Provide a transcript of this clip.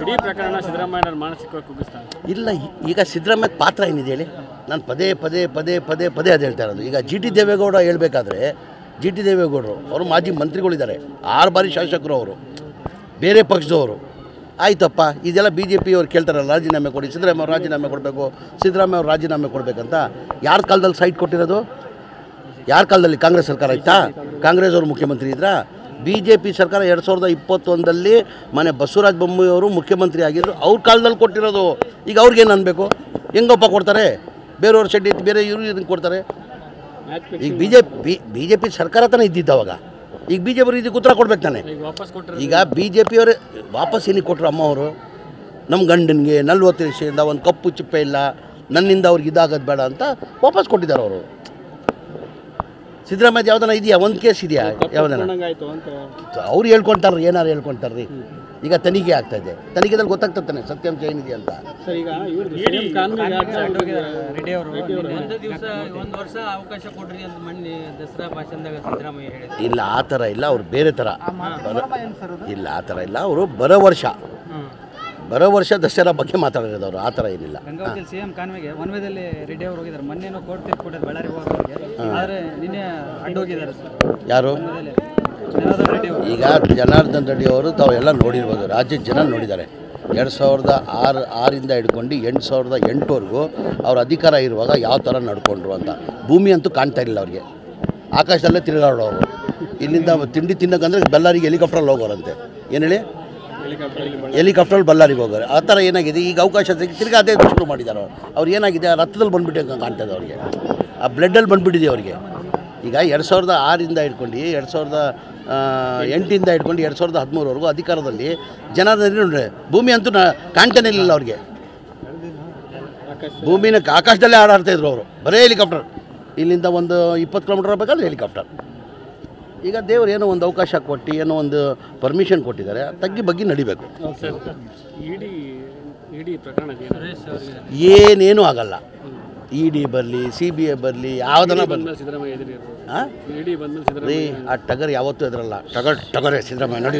ಇಡೀ ಪ್ರಕರಣ ಸಿದ್ದರಾಮಯ್ಯ ಮಾನಸಿಕವಾಗಿ ಕುಗ್ಗಿಸ್ತಾನೆ. ಇಲ್ಲ, ಈಗ ಸಿದ್ದರಾಮಯ್ಯ ಪಾತ್ರ ಏನಿದೆ ಹೇಳಿ? ನಾನು ಪದೇ ಪದೇ ಪದೇ ಪದೇ ಪದೇ ಅದು ಹೇಳ್ತಾ ಇರೋದು. ಈಗ ಜಿ ಟಿ ದೇವೇಗೌಡ ಹೇಳಬೇಕಾದ್ರೆ, ಜಿ ಟಿ ದೇವೇಗೌಡರು ಅವರು ಮಾಜಿ ಮಂತ್ರಿಗಳಿದ್ದಾರೆ, 6 ಬಾರಿ ಶಾಸಕರು, ಅವರು ಬೇರೆ ಪಕ್ಷದವರು. ಆಯ್ತಪ್ಪ, ಇದೆಲ್ಲ ಬಿ ಜೆ ಪಿಯವ್ರು ಕೇಳ್ತಾರಲ್ಲ ರಾಜೀನಾಮೆ ಕೊಡಿ, ಸಿದ್ದರಾಮಯ್ಯ ಅವ್ರು ರಾಜೀನಾಮೆ ಕೊಡಬೇಕು, ಸಿದ್ದರಾಮಯ್ಯ ಅವ್ರು ರಾಜೀನಾಮೆ ಕೊಡಬೇಕಂತ. ಯಾರ ಕಾಲದಲ್ಲಿ ಸೈಟ್ ಕೊಟ್ಟಿರೋದು? ಯಾರ ಕಾಲದಲ್ಲಿ? ಕಾಂಗ್ರೆಸ್ ಸರ್ಕಾರ ಇತ್ತಾ? ಕಾಂಗ್ರೆಸ್ ಅವರು ಮುಖ್ಯಮಂತ್ರಿ ಇದ್ರಾ? ಬಿ ಜೆ ಪಿ ಸರ್ಕಾರ 2021ರಲ್ಲಿ ಮನೆ ಬಸವರಾಜ ಬೊಮ್ಮಾಯಿ ಅವರು ಮುಖ್ಯಮಂತ್ರಿ ಆಗಿದ್ದರು, ಅವ್ರ ಕಾಲದಲ್ಲಿ ಕೊಟ್ಟಿರೋದು. ಈಗ ಅವ್ರಿಗೇನು ಅನ್ಬೇಕು? ಹೆಂಗಪ್ಪ ಕೊಡ್ತಾರೆ? ಬೇರೆಯವ್ರ ಶೆಡ್ಡಿ ಬೇರೆ ಇವರು ಇದನ್ನು ಕೊಡ್ತಾರೆ. ಈಗ ಬಿ ಜೆ ಪಿ ಸರ್ಕಾರ ತಾನೇ ಇದ್ದಿದ್ದು ಅವಾಗ. ಈಗ ಬಿ ಜೆ ಪಿ ಇದಕ್ಕೆ ಉತ್ತರ ಕೊಡ್ಬೇಕು ತಾನೆ. ಈಗ ಬಿ ಜೆ ಪಿಯವರೇ ವಾಪಸ್ ಏನಿಗೆ ಕೊಟ್ಟರು? ಅಮ್ಮ ಅವರು ನಮ್ಮ ಗಂಡನಿಗೆ 40 ವರ್ಷದಿಂದ ಒಂದು ಕಪ್ಪು ಚಿಪ್ಪೆ ಇಲ್ಲ, ನನ್ನಿಂದ ಅವ್ರಿಗೆ ಇದಾಗೋದು ಬೇಡ ಅಂತ ವಾಪಸ್ ಕೊಟ್ಟಿದ್ದಾರೆ ಅವರು. ಸಿದ್ದರಾಮಯ್ಯ ಯಾವ್ದನ ಇದೆಯಾ? ಒಂದು ಕೇಸ್ ಇದೆಯಾ? ಯಾವ್ದನ? ಅವ್ರು ಹೇಳ್ಕೊಳ್ತಾರ್ರಿ, ಏನಾರು ಹೇಳ್ಕೊಳ್ತಾರ್ರಿ. ಈಗ ತನಿಖೆ ಆಗ್ತಾಯಿದೆ, ತನಿಖೆದಲ್ಲಿ ಗೊತ್ತಾಗ್ತಾನೆ ಸತ್ಯಾಂಶ ಏನಿದೆ ಅಂತ. ಇಲ್ಲ, ಆ ಥರ ಇಲ್ಲ, ಅವ್ರು ಬೇರೆ ಥರ. ಇಲ್ಲ, ಆ ಥರ ಇಲ್ಲ, ಅವರು ಬರೋ ವರ್ಷ ದಸರಾ ಬಗ್ಗೆ ಮಾತಾಡಿರೋದು ಅವರು. ಆ ಥರ ಏನಿಲ್ಲ. ಸಿಎಂ ಕಾನ್ವೆಗೆ ಒನ್ವೇದಲ್ಲಿ ರೆಡ್ಡಿ ಅವರು ಹೋಗಿದ್ದಾರೆ. ಮೊನ್ನೆನೋ ಕೋರ್ಟ್ ತೀರ್ಪು ಕೊಟ್ಟಿದ್ದಾರೆ ಬಳ್ಳಾರಿ ಹೋಗೋರಿಗೆ, ಆದರೆ ನಿನ್ನೆ ಅಡ್ಡೋಗಿದ್ದಾರೆ ಯಾರು? ಈಗ ಜನಾರ್ದನ್ ರೆಡ್ಡಿ ಅವರು ತಾವೆಲ್ಲ ನೋಡಿರ್ಬೋದು, ರಾಜ್ಯದ ಜನ ನೋಡಿದ್ದಾರೆ. 2006ರಿಂದ ಹಿಡ್ಕೊಂಡು 2008ವರೆಗೂ ಅವ್ರ ಅಧಿಕಾರ ಇರುವಾಗ ಯಾವ ಥರ ನಡ್ಕೊಂಡ್ರು ಅಂತ. ಭೂಮಿ ಅಂತೂ ಕಾಣ್ತಾ ಇರಲಿಲ್ಲ ಅವ್ರಿಗೆ, ಆಕಾಶದಲ್ಲೇ ತಿರುಗಾಡೋರು. ಇಲ್ಲಿಂದ ತಿಂಡಿ ತಿನ್ನೋಕ್ಕಂದ್ರೆ ಬಳ್ಳಾರಿಗೆ ಹೆಲಿಕಾಪ್ಟ್ರಲ್ಲಿ ಹೋಗೋರಂತೆ. ಏನು ಹೇಳಿ? ಹೆಲಿಕಾಪ್ಟ್ರಲ್ಲಿ ಬಳ್ಳಾರಿಗೆ ಹೋಗೋರು. ಆ ಥರ ಏನಾಗಿದೆ ಈಗ ಅವಕಾಶ ತಿರ್ಗಿ ಅದೇ ಶುರು ಮಾಡಿದ್ದಾರೆ ಅವ್ರು. ಏನಾಗಿದೆ? ಆ ರಕ್ತದಲ್ಲಿ ಬಂದುಬಿಟ್ಟು ಕಾಣ್ತದೆ ಅವ್ರಿಗೆ, ಆ ಬ್ಲಡ್ಡಲ್ಲಿ ಬಂದುಬಿಟ್ಟಿದೆ ಅವ್ರಿಗೆ. ಈಗ 2006ರಿಂದ ಹಿಡ್ಕೊಂಡು 2008ರಿಂದ ಹಿಡ್ಕೊಂಡು 2013ವರೆಗೂ ಅಧಿಕಾರದಲ್ಲಿ ಜನಾರ್ದನ್ ನೋಡ್ರಿ, ಭೂಮಿ ಅಂತೂ ಕಾಣ್ತಾನೆ ಇರಲಿಲ್ಲ ಅವ್ರಿಗೆ. ಭೂಮಿನ ಆಕಾಶದಲ್ಲೇ ಆಡಾಡ್ತಾಯಿದ್ರು ಅವರು, ಬರೀ ಹೆಲಿಕಾಪ್ಟರ್. ಇಲ್ಲಿಂದ ಒಂದು 20 ಕಿಲೋಮೀಟರ್ ಹೋಗ್ಬೇಕಾದ್ರೆ ಹೆಲಿಕಾಪ್ಟರ್. ಈಗ ದೇವರು ಏನೋ ಒಂದು ಅವಕಾಶ ಕೊಟ್ಟು ಏನೋ ಒಂದು ಪರ್ಮಿಷನ್ ಕೊಟ್ಟಿದ್ದಾರೆ, ತಗ್ಗಿ ಬಗ್ಗೆ ನಡಿಬೇಕು. ಏನೇನೂ ಆಗಲ್ಲ. ಇ ಡಿ ಬರಲಿ, CBI ಬರಲಿ, ಯಾವುದನ್ನ ಬರಲಿ. ರೀ, ಆ ಟಗರ್ ಯಾವತ್ತೂ ಎದುರಲ್ಲ. ಟಗರೇ ಸಿದ್ದರಾಮಯ್ಯ ನೋಡಿ.